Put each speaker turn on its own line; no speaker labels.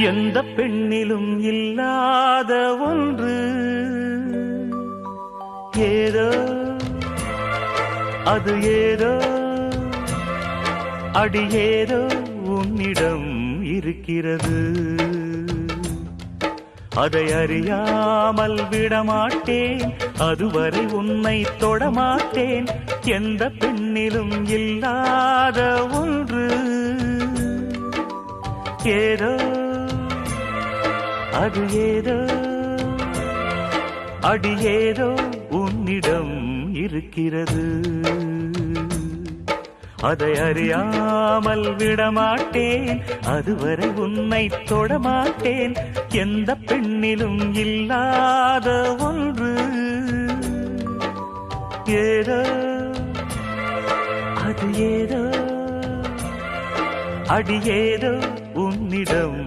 எந்த பெண்ணிலும் இல்லாத ஒன்று, ஏதோ அது ஏதோ அடி ஏதோ உன்னிடம் இருக்கிறது. அதை அறியாமல் விடமாட்டேன், அதுவரை உன்னை தொடமாட்டேன். எந்த பெண்ணிலும் இல்லாத ஒன்று, ஏதோ அது ஏதோ அடி ஏதோ உன்னிடம் இருக்கிறது. அதை அறியாமல் விடமாட்டேன், அதுவரை உன்னை தொடமாட்டேன். எந்த பெண்ணிலும் இல்லாத ஒன்று, ஏதோ அது ஏதோ அடி ஏதோ உன்னிடம்